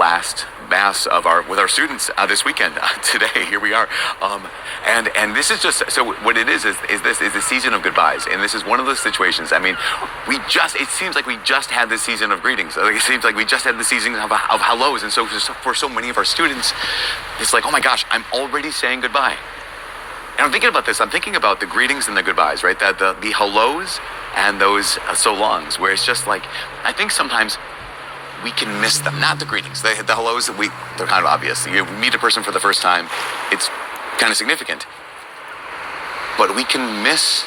last mass with our students this weekend. Today, here we are, and this is just so. What it is the season of goodbyes, and this is one of those situations. I mean, it seems like we just had this season of greetings. Like, it seems like we just had the season of hellos, and so for so many of our students, it's like, oh my gosh, I'm already saying goodbye. And I'm thinking about this. I'm thinking about the greetings and the goodbyes, right? The hellos and those so longs, where it's just like, I think sometimes we can miss them. Not the greetings. The hellos, they're kind of obvious. You meet a person for the first time, it's kind of significant. But we can miss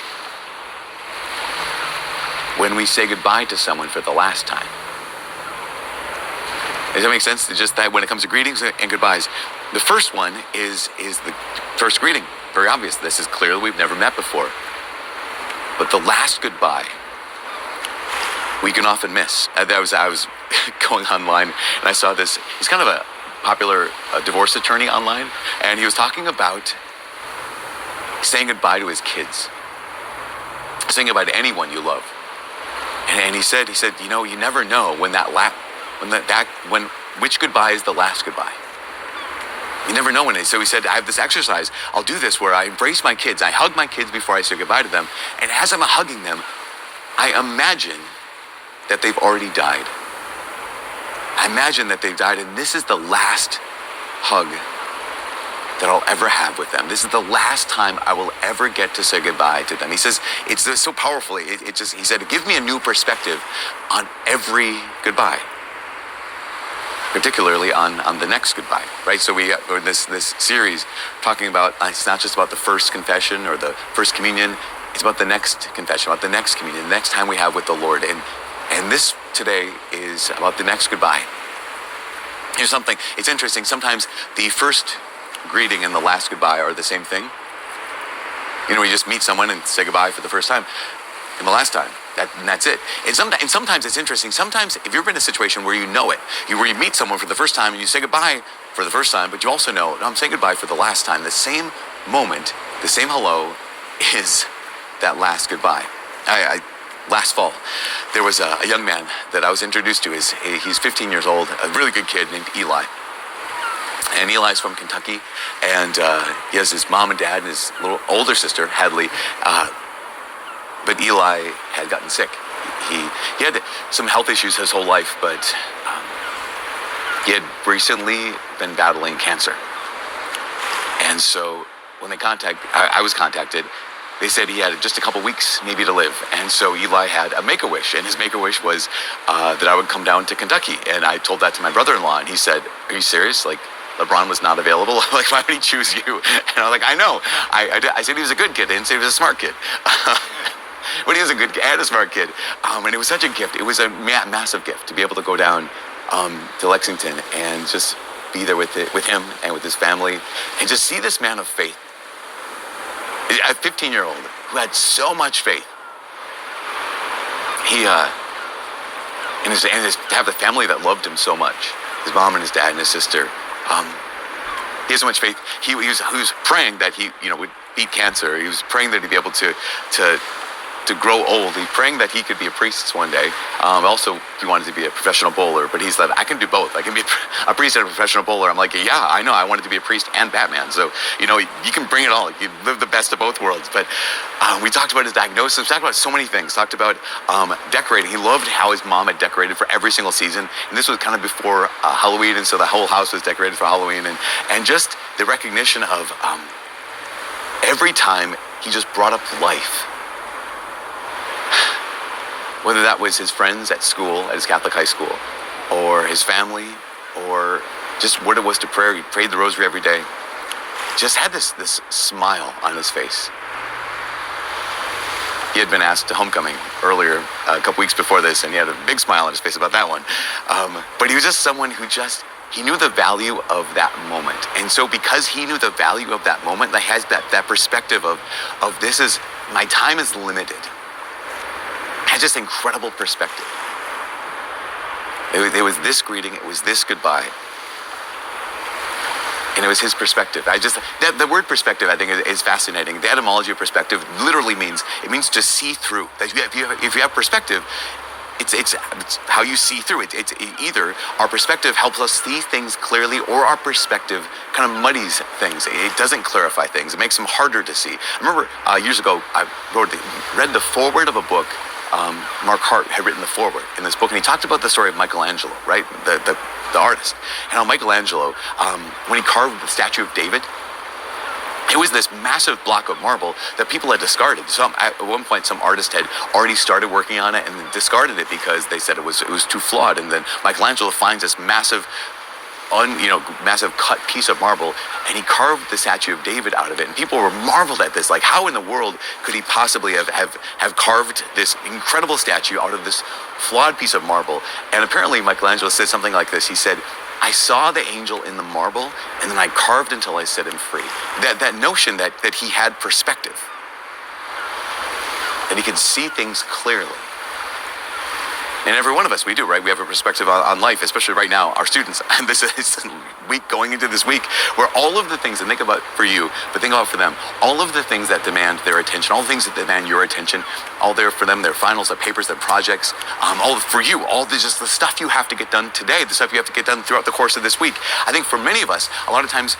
when we say goodbye to someone for the last time. Does that make sense? It's just that when it comes to greetings and goodbyes, the first one is the first greeting. Very obvious. This is clearly we've never met before. But the last goodbye, we can often miss. I was going online and I saw this. He's kind of a popular divorce attorney online, and he was talking about saying goodbye to his kids, saying goodbye to anyone you love. And he said, you know, you never know when which goodbye is the last goodbye. You never know when it is. So he said, I have this exercise. I'll do this where I embrace my kids. I hug my kids before I say goodbye to them. And as I'm hugging them, I imagine that they've already died. I imagine that they've died, and this is the last hug that I'll ever have with them. This is the last time I will ever get to say goodbye to them. He says, it's so powerful. He said, it gives me a new perspective on every goodbye, particularly on the next goodbye, right? So we're in this series talking about, it's not just about the first confession or the first communion, it's about the next confession, about the next communion, the next time we have with the Lord. And this today is about the next goodbye. Here's something, it's interesting, sometimes the first greeting and the last goodbye are the same thing. You know, you just meet someone and say goodbye for the first time and the last time. And that's it. And sometimes it's interesting. Sometimes if you're in a situation where you know it, where you meet someone for the first time and you say goodbye for the first time, but you also know, no, I'm saying goodbye for the last time. The same moment, the same hello is that last goodbye. Last fall, there was a young man that I was introduced to. He's 15 years old, a really good kid named Eli. And Eli's from Kentucky, and he has his mom and dad and his little older sister, Hadley. But Eli had gotten sick. He had some health issues his whole life, but he had recently been battling cancer. And so when I was contacted, they said he had just a couple weeks maybe to live. And so Eli had a Make-A-Wish, and his Make-A-Wish was that I would come down to Kentucky. And I told that to my brother-in-law, and he said, are you serious? Like, LeBron was not available? Like, why would he choose you? And I was like, I know. I said he was a good kid. I didn't say he was a smart kid. But he was a good and a smart kid. And it was such a gift. It was a massive gift to be able to go down to Lexington and just be there with him and with his family and just see this man of faith. A 15-year-old who had so much faith. He, and to have the family that loved him so much. His mom and his dad and his sister. He has so much faith. He was praying that he, would beat cancer. He was praying that he'd be able to grow old. He's praying that he could be a priest one day. Also, he wanted to be a professional bowler, but he said, I can do both. I can be a priest and a professional bowler. I'm like, yeah, I know. I wanted to be a priest and Batman. So, you can bring it all. You live the best of both worlds. But we talked about his diagnosis. We talked about so many things. Talked about decorating. He loved how his mom had decorated for every single season. And this was kind of before Halloween. And so the whole house was decorated for Halloween. And just the recognition of every time he just brought up life. Whether that was his friends at school, at his Catholic high school, or his family, or just what it was to pray. He prayed the rosary every day. Just had this smile on his face. He had been asked to homecoming earlier, a couple weeks before this, and he had a big smile on his face about that one. But he was just someone who he knew the value of that moment. And so because he knew the value of that moment, he has that perspective of this is, my time is limited. Had just incredible perspective. It was this greeting, it was this goodbye, and it was his perspective. The word perspective, I think, is fascinating. The etymology of perspective literally means to see through. That if you have perspective, It's how you see through it. It's either our perspective helps us see things clearly, or our perspective kind of muddies things. It doesn't clarify things. It makes them harder to see. I remember years ago, I read the foreword of a book. Mark Hart had written the foreword in this book, and he talked about the story of Michelangelo, right? The artist. And how Michelangelo, when he carved the statue of David, it was this massive block of marble that people had discarded. At one point, some artist had already started working on it and then discarded it because they said it was too flawed. And then Michelangelo finds this massive cut piece of marble, and he carved the statue of David out of it. And people were marveled at this, like, how in the world could he possibly have carved this incredible statue out of this flawed piece of marble? And apparently Michelangelo said something like this. He said, "I saw the angel in the marble, and then I carved until I set him free." That notion that he had perspective, that he could see things clearly. And every one of us, we do, right? We have a perspective on life, especially right now, our students. And this is week going into this week, where all of the things, and think about for you, but think about for them, all of the things that demand their attention, all the things that demand your attention, all there for them, their finals, their papers, their projects, all for you, all just the stuff you have to get done today, the stuff you have to get done throughout the course of this week. I think for many of us, a lot of times,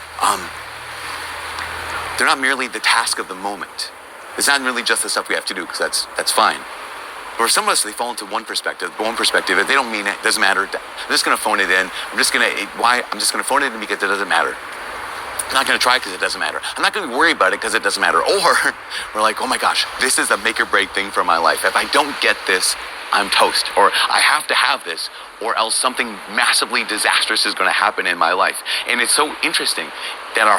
they're not merely the task of the moment. It's not really just the stuff we have to do, because that's fine. Or some of us, they fall into one perspective. If they don't mean it, doesn't matter. I'm just going to phone it in. I'm just going to phone it in because it doesn't matter. I'm not going to try because it doesn't matter. I'm not going to worry about it because it doesn't matter. Or we're like, oh my gosh, this is a make or break thing for my life. If I don't get this, I'm toast. Or I have to have this, or else something massively disastrous is going to happen in my life. And it's so interesting that our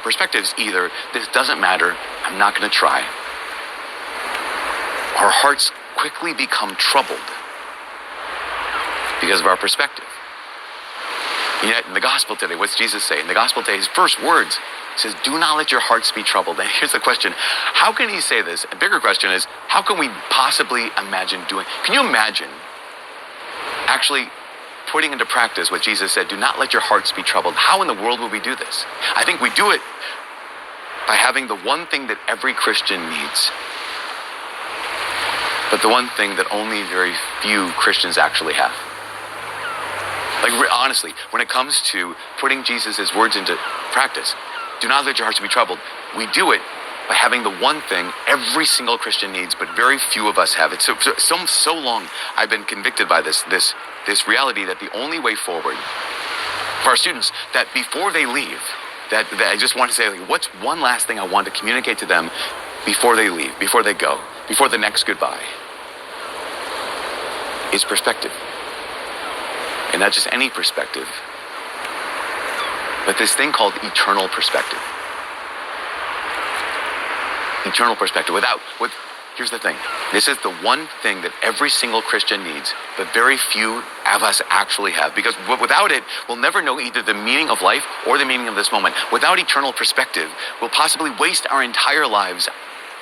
perspectives either, this doesn't matter, I'm not going to try. Our hearts quickly become troubled because of our perspective. And yet in the gospel today, what's Jesus say? In the gospel today, his first words, he says, "Do not let your hearts be troubled." And here's the question: how can he say this? A bigger question is, how can we possibly imagine doing? Can you imagine actually putting into practice what Jesus said? Do not let your hearts be troubled. How in the world will we do this? I think we do it by having the one thing that every Christian needs, but the one thing that only very few Christians actually have. Like, honestly, when it comes to putting Jesus' words into practice, do not let your hearts be troubled, we do it by having the one thing every single Christian needs, but very few of us have it. So long I've been convicted by this reality that the only way forward for our students, that before they leave, that I just want to say, like, what's one last thing I want to communicate to them before they leave, before they go, before the next goodbye, is perspective. And not just any perspective, but this thing called eternal perspective. Eternal perspective. Here's the thing. This is the one thing that every single Christian needs, but very few of us actually have. Because without it, we'll never know either the meaning of life or the meaning of this moment. Without eternal perspective, we'll possibly waste our entire lives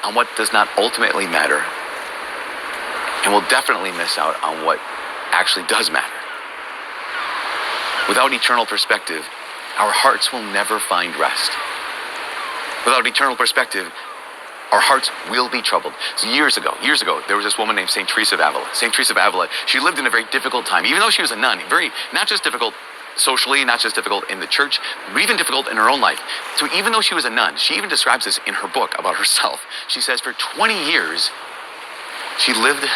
on what does not ultimately matter. And we'll definitely miss out on what actually does matter. Without eternal perspective, our hearts will never find rest. Without eternal perspective, our hearts will be troubled. So years ago, there was this woman named St. Teresa of Avila. St. Teresa of Avila, she lived in a very difficult time. Even though she was a nun, not just difficult socially, not just difficult in the church, but even difficult in her own life. So even though she was a nun, she even describes this in her book about herself. She says for 20 years, she lived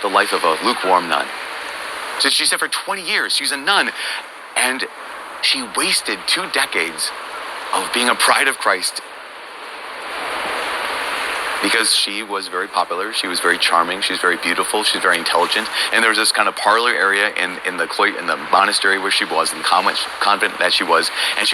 the life of a lukewarm nun. So she said for 20 years, she's a nun, and she wasted 2 decades of being a bride of Christ because she was very popular, she was very charming, she's very beautiful, she's very intelligent, and there was this kind of parlor area in the monastery where she was, in the convent that she was, and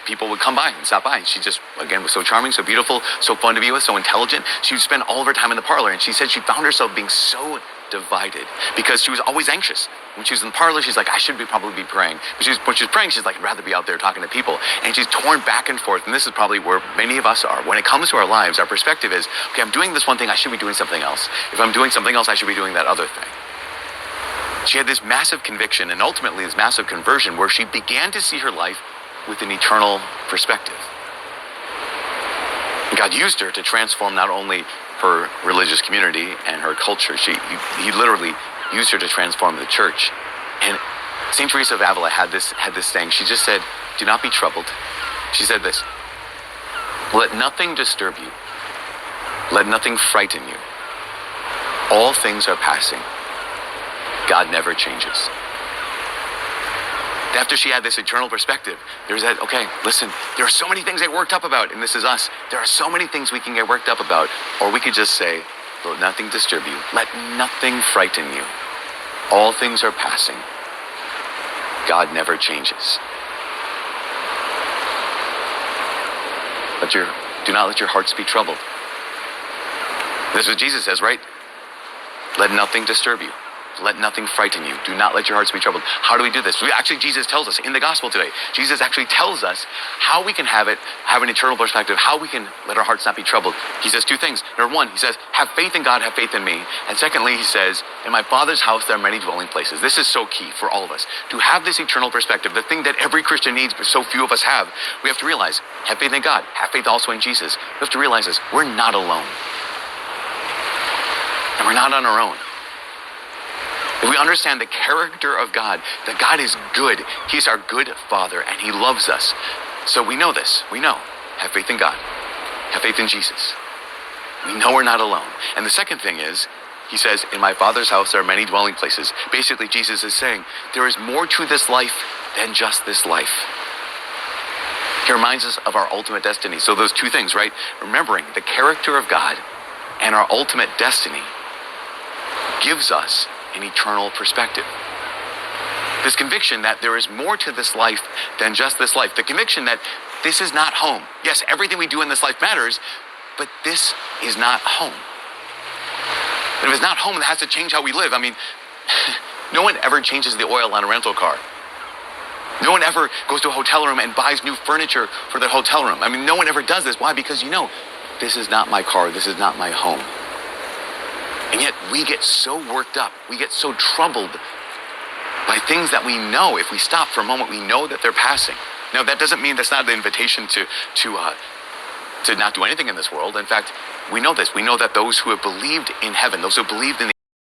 people would come by and stop by, and she just, again, was so charming, so beautiful, so fun to be with, so intelligent. She would spend all of her time in the parlor, and she said she found herself being so divided because she was always anxious. When she was in the parlor, she's like, I should probably be praying. But when she's praying, she's like, I'd rather be out there talking to people. And she's torn back and forth. And this is probably where many of us are. When it comes to our lives, our perspective is, okay, I'm doing this one thing, I should be doing something else. If I'm doing something else, I should be doing that other thing. She had this massive conviction and ultimately this massive conversion where she began to see her life with an eternal perspective. And God used her to transform not only her religious community and her culture. He literally used her to transform the church. And St. Teresa of Avila had this saying. She just said, "Do not be troubled." She said this: "Let nothing disturb you. Let nothing frighten you. All things are passing. God never changes." After she had this eternal perspective, there's that, okay, listen, there are so many things I worked up about, and this is us. There are so many things we can get worked up about. Or we could just say, let nothing disturb you. Let nothing frighten you. All things are passing. God never changes. Do not let your hearts be troubled. This is what Jesus says, right? Let nothing disturb you. Let nothing frighten you. Do not let your hearts be troubled. How do we do this? Jesus tells us in the gospel today. Jesus actually tells us how we can have an eternal perspective, how we can let our hearts not be troubled. He says two things. Number one, he says, have faith in God, have faith in me. And secondly, he says, in my Father's house there are many dwelling places. This is so key for all of us. To have this eternal perspective, the thing that every Christian needs, but so few of us have, we have to realize, have faith in God, have faith also in Jesus. We have to realize this, we're not alone. And we're not on our own. If we understand the character of God, that God is good, he's our good Father, and he loves us. So we know this. We know. Have faith in God. Have faith in Jesus. We know we're not alone. And the second thing is, he says, in my Father's house there are many dwelling places. Basically, Jesus is saying, there is more to this life than just this life. He reminds us of our ultimate destiny. So those two things, right? Remembering the character of God and our ultimate destiny gives us an eternal perspective. This conviction that there is more to this life than just this life. The conviction that this is not home. Yes, everything we do in this life matters, but this is not home. And if it's not home, it has to change how we live. I mean, no one ever changes the oil on a rental car. No one ever goes to a hotel room and buys new furniture for the hotel room. I mean, no one ever does this. Why? Because this is not my car. This is not my home. And yet we get so worked up, we get so troubled by things that we know, if we stop for a moment, we know that they're passing. Now, that doesn't mean that's not the invitation to not do anything in this world. In fact, we know this. We know that those who have believed in heaven, those who have believed in the